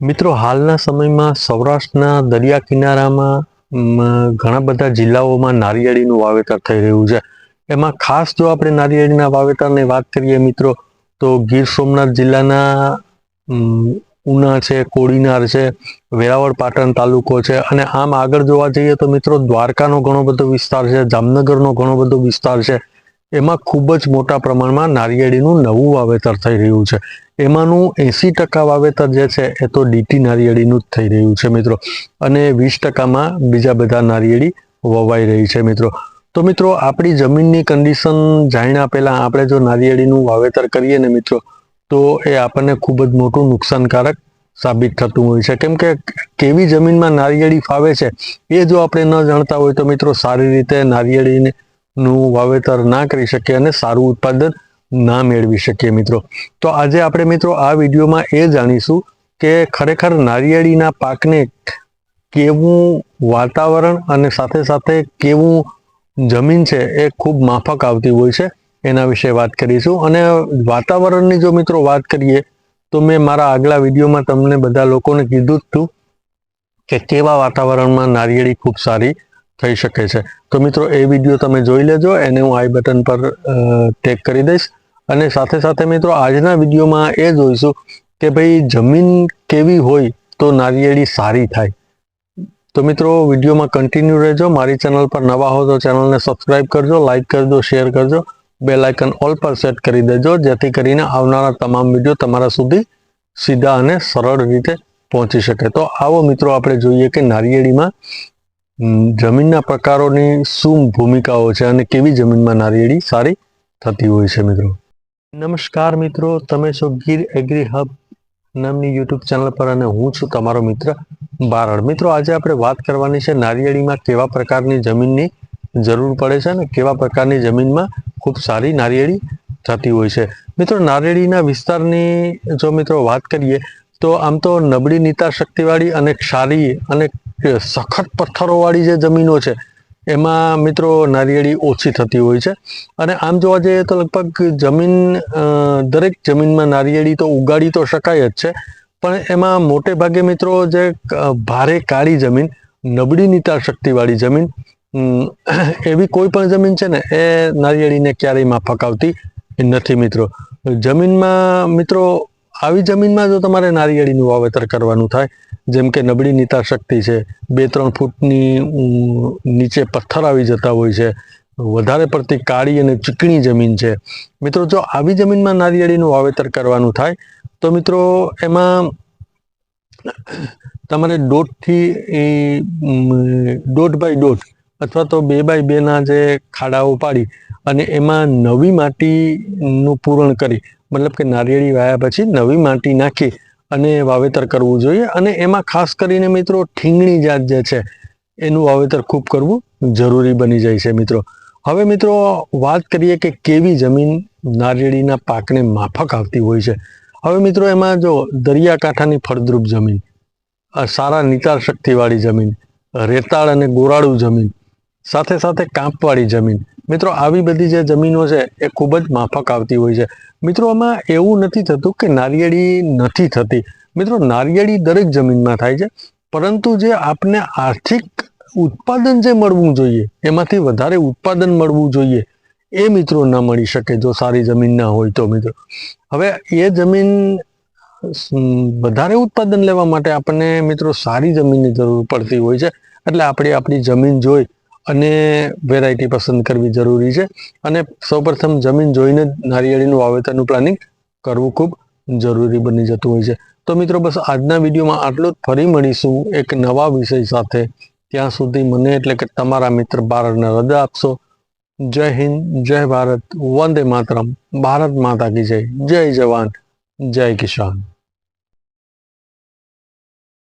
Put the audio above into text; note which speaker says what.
Speaker 1: મિત્રો હાલના સમયમાં સૌરાષ્ટ્રના દરિયા કિનારામાં ઘણા બધા જિલ્લાઓમાં નારિયેળીનું વાવેતર થઈ રહ્યું છે. એમાં ખાસ જો આપણે નારિયેળીના વાવેતરની વાત કરીએ મિત્રો, તો ગીર સોમનાથ જિલ્લાના ઉના છે, કોડીનાર છે, વેરાવળ પાટણ તાલુકો છે, અને આમ આગળ જોવા જઈએ તો મિત્રો દ્વારકાનો ઘણો બધો વિસ્તાર છે, જામનગરનો ઘણો બધો વિસ્તાર છે. એમાં ખૂબ જ મોટા પ્રમાણમાં નારિયેળીનું નવું વાવેતર થઈ રહ્યું છે. એમાંનું 80% વાવેતર જે છે એ તો ડીટી નારિયેળીનું જ થઈ રહ્યું છે મિત્રો, અને 20%માં બીજા બધા નારિયેળી વવાઈ રહી છે મિત્રો. તો મિત્રો આપણી જમીનની કન્ડિશન જાણ્યા પહેલાં આપણે જો નારિયેળીનું વાવેતર કરીએ ને મિત્રો, તો એ આપણને ખૂબ જ મોટું નુકસાનકારક સાબિત થતું હોય છે. કેમ કે કેવી જમીનમાં નારિયેળી ફાવે છે એ જો આપણે ન જાણતા હોય તો મિત્રો સારી રીતે નારિયેળીનું વાવેતર ના કરી શકીએ અને સારું ઉત્પાદન ના મેળવી શકીએ મિત્રો. તો આજે આપણે મિત્રો આ વિડીયોમાં એ જાણીશું કે ખરેખર નારિયેળીના પાકને કેવું વાતાવરણ અને સાથે સાથે કેવું જમીન છે એ ખૂબ માફક આવતી હોય છે, એના વિશે વાત કરીશું. અને વાતાવરણની જો મિત્રો વાત કરીએ તો મેં મારા આગલા વિડીયોમાં તમને બધા લોકોને કીધું જ હતું કે કેવા વાતાવરણમાં નારિયેળી ખૂબ સારી થઈ શકે છે. તો મિત્રો એ વિડીયો તમે જોઈ લેજો, એને હું આઈ બટન પર ટેગ કરી દઈશ. અને સાથે સાથે મિત્રો આજના વિડીયોમાં એ જોઈશું કે ભાઈ જમીન કેવી હોય તો નારિયેળી સારી થાય. તો મિત્રો વિડીયોમાં કન્ટિન્યુ રહેજો. મારી ચેનલ પર નવા હો તો ચેનલને સબસ્ક્રાઈબ કરજો, લાઇક કરજો, શેર કરજો, બેલ આઇકન ઓલ પર સેટ કરી દેજો, જેથી કરીને આવનારા તમામ વિડીયો તમારા સુધી સીધા અને સરળ રીતે પહોંચી શકે. તો આવો મિત્રો આપણે જોઈએ કે નારિયેળીમાં જમીનના પ્રકારોની શું ભૂમિકાઓ છે અને કેવી જમીનમાં નારિયેળી સારી થતી હોય છે મિત્રો. નમસ્કાર મિત્રો, તમે છો ગીર એગ્રી હબ નામની યુટ્યુબ ચેનલ પર અને હું છું તમારો મિત્ર બારડ. મિત્રો આજે આપણે વાત કરવાની છે નારિયેળીમાં કેવા પ્રકારની જમીનની જરૂર પડે છે અને કેવા પ્રકારની જમીનમાં ખૂબ સારી નારિયેળી થતી હોય છે. મિત્રો નારિયેળીના વિસ્તારની જો મિત્રો વાત કરીએ તો આમ તો નબળી નિતાર શક્તિવાળી અને ક્ષારીય અને સખત પથ્થરોવાળી જે જમીનો છે એમાં મિત્રો નારિયેળી ઓછી થતી હોય છે. અને આમ જોવા જઈએ તો લગભગ દરેક જમીનમાં નારિયેળી તો ઉગાડી તો શકાય જ છે, પણ એમાં મોટે ભાગે મિત્રો જે ભારે કાળી જમીન, નબળી નિતાર શક્તિવાળી જમીન, એવી કોઈ પણ જમીન છે ને એ નારિયેળીને ક્યારેય માફક આવતી નથી મિત્રો. જમીનમાં મિત્રો આવી જમીનમાં જો તમારે નારિયેળીનું વાવેતર કરવાનું થાય, જેમ કે નબળી નિતાર શક્તિ છે, 2-3 ફૂટની નીચે પથ્થર આવી જતા હોય છે, વધારે પડતી કાળી અને ચીકણી જમીન છે મિત્રો, જો આવી જમીનમાં નારિયેળીનું વાવેતર કરવાનું થાય તો મિત્રો એમાં તમારે 1.5 બાય 1.5 અથવા તો 2 બાય 2 ના જે ખાડાઓ પાડી અને એમાં નવી માટીનું પૂરણ કરી, મતલબ કે નારિયેળી વાયા પછી નવી માટી નાખી અને વાવેતર કરવું જોઈએ. અને એમાં ખાસ કરીને મિત્રો ઠીંગણી જાત જે છે એનું વાવેતર ખૂબ કરવું જરૂરી બની જાય છે મિત્રો. હવે મિત્રો વાત કરીએ કે કેવી જમીન નારિયેળીના પાકને માફક આવતી હોય છે. હવે મિત્રો એમાં જો દરિયાકાંઠાની ફળદ્રુપ જમીન, સારા નિતાર શક્તિવાળી જમીન, રેતાળ અને ગોરાળુ જમીન, સાથે સાથે કાંપવાળી જમીન, મિત્રો આવી બધી જે જમીનો છે એ ખૂબ જ માફક આવતી હોય છે મિત્રો. આમાં એવું નથી થતું કે નારિયેળી નથી થતી મિત્રો, નારિયેળી દરેક જમીનમાં થાય છે, પરંતુ જે આપને આર્થિક ઉત્પાદન જે મળવું જોઈએ, એમાંથી વધારે ઉત્પાદન મળવું જોઈએ, એ મિત્રો ન મળી શકે જો સારી જમીન ના હોય તો મિત્રો. હવે એ જમીન વધારે ઉત્પાદન લેવા માટે આપણને મિત્રો સારી જમીનની જરૂર પડતી હોય છે. એટલે આપણે આપણી જમીન જોઈ અને વેરાયટી પસંદ કરવી જરૂરી છે. અને સૌપ્રથમ જમીન જોઈને જ નારિયેળીનું વાવેતરનું પ્લાનિંગ કરવું ખૂબ જરૂરી બની જતું હોય છે. તો મિત્રો બસ આજના વિડીયોમાં આટલું જ. ફરી મળીશું એક નવા વિષય સાથે. ત્યાં સુધી મને એટલે કે તમારા મિત્ર બારડને રજા આપશો. જય હિન્દ, જય ભારત, વંદે માતરમ, ભારત માતા કી જય, જય જવાન, જય કિસાન.